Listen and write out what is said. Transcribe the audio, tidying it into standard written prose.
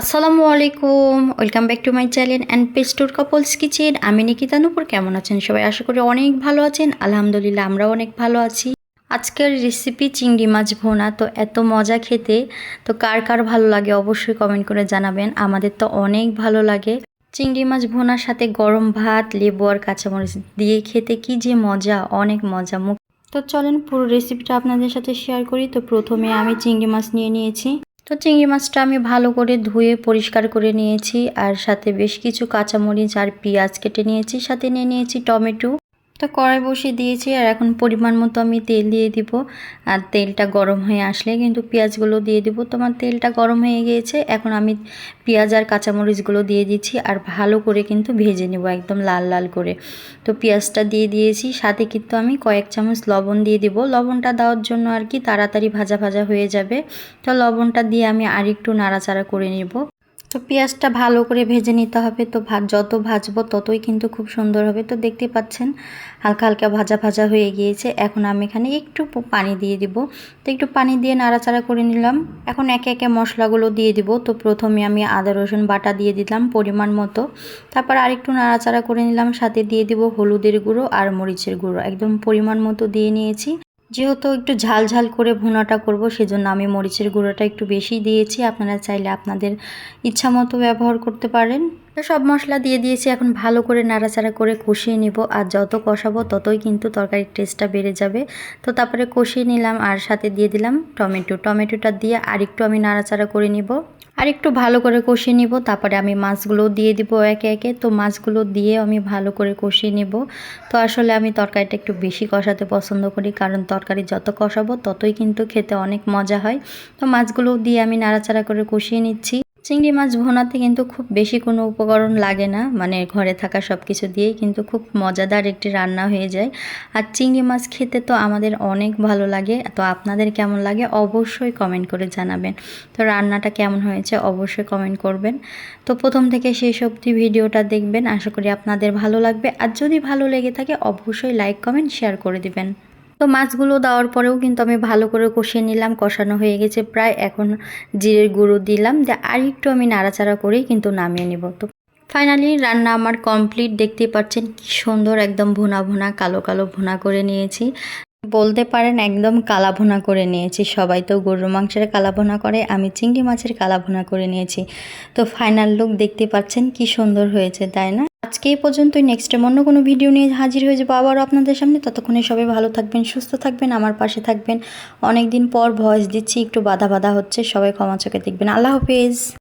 আসসালামু আলাইকুম, welcome back to my channel and page tour couples kitchen. আমি নিকিতা নূপুর। কেমন আছেন সবাই? আশা করি অনেক ভালো আছেন। আলহামদুলিল্লাহ আমরাও অনেক ভালো আছি। আজকের রেসিপি চিংড়ি মাছ ভোনা। তো এত মজা খেতে, তো কার কার ভালো লাগে অবশ্যই কমেন্ট করে জানাবেন। আমাদের তো অনেক ভালো লাগে। চিংড়ি মাছ ভোনার সাথে গরম ভাত, লেবু আর কাঁচামরিচ দিয়ে খেতে কি যে মজা, অনেক মজা। তো চলেন পুরো রেসিপিটা আপনাদের সাথে শেয়ার করি। তো প্রথমে আমি চিংড়ি মাছ নিয়ে নিয়েছি। তো চিংড়ি মাছটা আমি ভালো করে ধুয়ে পরিষ্কার করে নিয়েছি, আর সাথে বেশ কিছু কাঁচামরিচ আর পেঁয়াজ কেটে নিয়েছি, সাথে নিয়ে নিয়েছি টমেটো। তো কড়াই বসিয়ে দিয়েছি, আর এখন পরিমাণ মতো আমি তেল দিয়ে দিব। আর তেলটা গরম হয়ে আসলে কিন্তু পেঁয়াজগুলো দিয়ে দিব। তোমার তেলটা গরম হয়ে গিয়েছে, এখন আমি পেঁয়াজ আর কাঁচামরিচগুলো দিয়ে দিচ্ছি, আর ভালো করে কিন্তু ভেজে নেব একদম লাল লাল করে। তো পেঁয়াজটা দিয়ে দিয়েছি, সাথে কিন্তু আমি কয়েক চামচ লবণ দিয়ে দিব। লবণটা দেওয়ার জন্য আর কি তাড়াতাড়ি ভাজা ভাজা হয়ে যাবে। তো লবণটা দিয়ে আমি আরেকটু নাড়াচাড়া করে নেব। তো পেঁয়াজটা ভালো করে ভেজে নিতে হবে। তো যত ভাজবো ততই কিন্তু খুব সুন্দর হবে। তো দেখতে পাচ্ছেন হালকা হালকা ভাজা ভাজা হয়ে গিয়েছে। এখন আমি এখানে একটু পানি দিয়ে দিব। তো একটু পানি দিয়ে নাড়াচাড়া করে নিলাম। এখন একে একে মশলাগুলো দিয়ে দিব। তো প্রথমে আমি আদা রসুন বাটা দিয়ে দিলাম পরিমাণ মতো। তারপর আরেকটু নাড়াচাড়া করে নিলাম, সাথে দিয়ে দিব হলুদের গুঁড়ো আর মরিচের গুঁড়ো একদম পরিমাণ মতো দিয়ে নিয়েছি। যেহেতু একটু ঝাল ঝাল করে ভুনাটা করব, সেজন্য আমি মরিচের গুঁড়োটা একটু বেশি দিয়েছি। আপনারা চাইলে আপনাদের ইচ্ছা মতো ব্যবহার করতে পারেন। তো সব মশলা দিয়ে দিয়েছি, এখন ভালো করে নাড়াচাড়া করে কষিয়ে নিব। আর যত কষাবো ততই কিন্তু তরকারির টেস্টটা বেড়ে যাবে। তো তারপরে কষিয়ে নিলাম, আর সাথে দিয়ে দিলাম টমেটোটা দিয়ে আরেকটু আমি নাড়াচাড়া করে নিব। আর একটু ভালো করে কষিয়ে নিব। তারপরে আমি মাছগুলো দিয়ে দিব একে একে। তো মাছগুলো দিয়ে আমি ভালো করে কষিয়ে নিব। তো আসলে আমি তরকারিটা একটু বেশি কষাতে পছন্দ করি, কারণ তরকারি যত কষাবো ততই কিন্তু খেতে অনেক মজা হয়। তো মাছগুলো দিয়ে আমি নাড়াচাড়া করে কষিয়ে নিচ্ছি। চিংড়ি মাছ ভুনাতে কিন্তু খুব বেশি কোনো উপকরণ লাগে না, মানে ঘরে থাকা সব কিছু দিয়েই কিন্তু খুব মজাদার একটি রান্না হয়ে যায়। আর চিংড়ি মাছ খেতে তো আমাদের অনেক ভালো লাগে। তো আপনাদের কেমন লাগে অবশ্যই কমেন্ট করে জানাবেন। তো রান্নাটা কেমন হয়েছে অবশ্যই কমেন্ট করবেন। তো প্রথম থেকে শেষ অবধি ভিডিওটা দেখবেন, আশা করি আপনাদের ভালো লাগবে। আর যদি ভালো লেগে থাকে অবশ্যই লাইক কমেন্ট শেয়ার করে দিবেন। তো মাছগুলো দেওয়ার পরেও কিন্তু আমি ভালো করে কষিয়ে নিলাম। কষানো হয়ে গেছে প্রায়। এখন জিরের গুঁড়ো দিলাম, যে আর একটু আমি নাড়াচাড়া করেই কিন্তু নামিয়ে নিব। তো ফাইনালি রান্না আমার কমপ্লিট। দেখতে পাচ্ছেন কি সুন্দর একদম ভুনা ভুনা কালো কালো ভুনা করে নিয়েছি। বলতে পারেন একদম কালা ভুনা করে নিয়েছি। সবাই তো গরুর মাংসের কালা ভুনা করে, আমি চিংড়ি মাছের কালা ভুনা করে নিয়েছি। তো ফাইনাল লুক দেখতে পাচ্ছেন কি সুন্দর হয়েছে, তাই না? আজকে এই পর্যন্তই। নেক্সট টাইম অন্য কোনো ভিডিও নিয়ে হাজির হয়ে যাবো আবারও আপনাদের সামনে। ততক্ষণে সবাই ভালো থাকবেন, সুস্থ থাকবেন, আমার পাশে থাকবেন। অনেক দিন পর ভয়েস দিচ্ছি, একটু বাধা বাধা হচ্ছে, সবাই ক্ষমা চোখে দেখবেন। আল্লাহ হাফেজ।